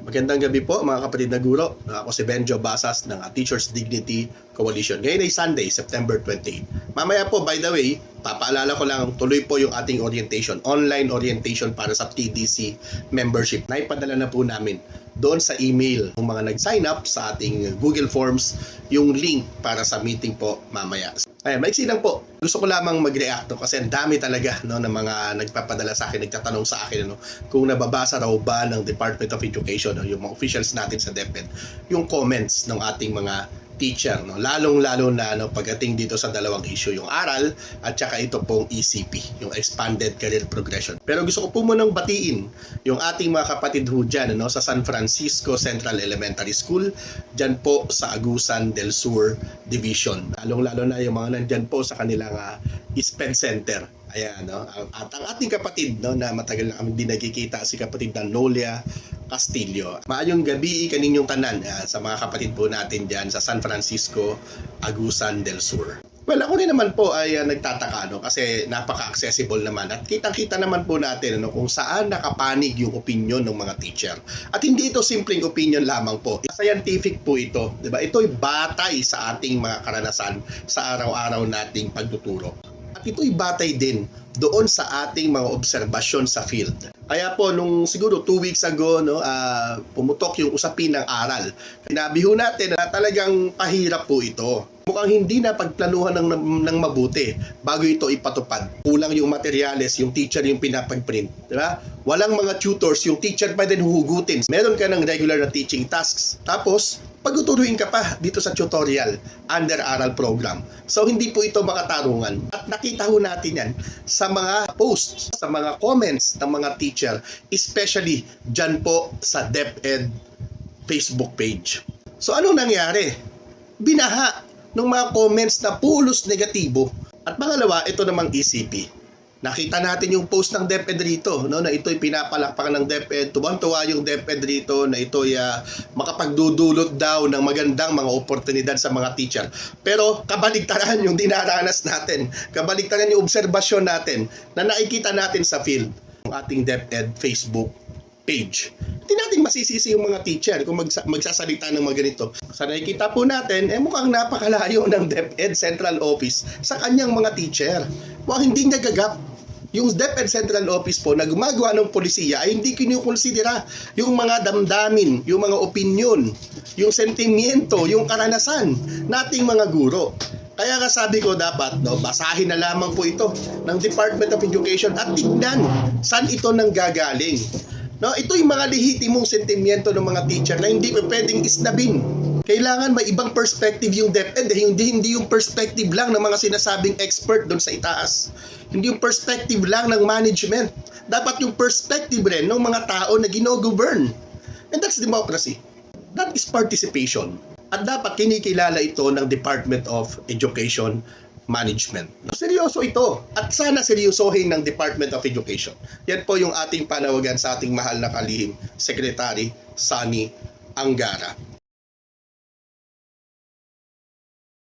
Magandang gabi po mga kapatid na guro. Ako si Benjo Basas ng Teachers Dignity Coalition. Ngayon ay Sunday, September 28. Mamaya po, by the way, papaalala ko lang, tuloy po yung ating orientation, online orientation para sa TDC membership. Naipadala na po namin doon sa email ng mga nag-sign up sa ating Google Forms yung link para sa meeting po mamaya. Ayan, maiksi lang po. Gusto ko lamang mag-react kasi ang dami talaga ng mga nagpapadala sa akin, nagtatanong sa akin kung nababasa raw ba ng Department of Education, yung mga officials natin sa DepEd, yung comments ng ating mga teacher, lalong-lalo na pagdating dito sa dalawang issue, yung aral at saka ito pong ECP, yung Expanded Career Progression. Pero gusto ko po munang batiin yung ating mga kapatid ho dyan sa San Francisco Central Elementary School, dyan po sa Agusan del Sur Division. Lalong-lalo na yung mga nandyan po sa kanilang SPED Center. Ayan, at ang ating kapatid na matagal na kami hindi nagkikita, si kapatid na Nolia Castillo. Maayong gabi kaninyong tanan sa mga kapatid po natin dyan sa San Francisco, Agusan del Sur. Well, ako rin naman po ay nagtataka kasi napaka-accessible naman at kitang-kita naman po natin kung saan nakapanig yung opinion ng mga teacher. At hindi ito simpleng opinion lamang po. Scientific po ito, 'di ba? Ito'y batay sa ating mga karanasan sa araw-araw nating pagtuturo. At ito'y batay din doon sa ating mga obserbasyon sa field. Kaya po, nung siguro 2 weeks ago, pumutok yung usapin ng aral. Sinabi ho natin na talagang pahirap po ito. Mukhang hindi na pagplanuhan ng mabuti bago ito ipatupad. Kulang yung materyales, yung teacher yung pinapag-print. Diba? Walang mga tutors, yung teacher pa din huhugutin. Meron ka ng regular na teaching tasks. Tapos, pagtuturuin ka pa dito sa tutorial under aral program. So, hindi po ito makatarungan. At nakita ho natin yan sa mga posts, sa mga comments ng mga teacher, especially dyan po sa DepEd Facebook page. So, anong nangyari? Binaha ng mga comments na pulos negatibo. At pangalawa, ito namang ECP. Nakita natin yung post ng DepEd rito, na ito'y pinapalakpakan ng DepEd, tuwang-tuwa yung DepEd rito na ito'y makapagdudulot daw ng magandang mga oportunidad sa mga teacher. Pero kabaligtaran yung dinaranas natin, kabaligtaran yung obserbasyon natin na nakikita natin sa field ng ating DepEd Facebook page. Hindi natin masisisi yung mga teacher kung magsasalita ng mga ganito. Sa nakikita po natin, mukhang napakalayo ng DepEd Central Office sa kanyang mga teacher. Mukhang hindi nagagap. Yung DepEd Central Office po na gumagawa ng polisiya ay hindi kinukonsidera yung mga damdamin, yung mga opinion, yung sentimiento, yung karanasan nating mga guro. Kaya sabi ko dapat basahin na lamang po ito ng Department of Education at tignan saan ito nanggagaling. Ito yung mga lehitimong sentimiento ng mga teacher na hindi pwedeng isnabin. Kailangan may ibang perspective yung DepEd, hindi yung perspective lang ng mga sinasabing expert doon sa itaas. Hindi yung perspective lang ng management. Dapat yung perspective rin ng mga tao na gino-govern. And that's democracy. That is participation. At dapat kinikilala ito ng Department of Education Management. Seryoso ito. At sana seryosohin ng Department of Education. Yan po yung ating panawagan sa ating mahal na kalihim, Secretary Sani Angara.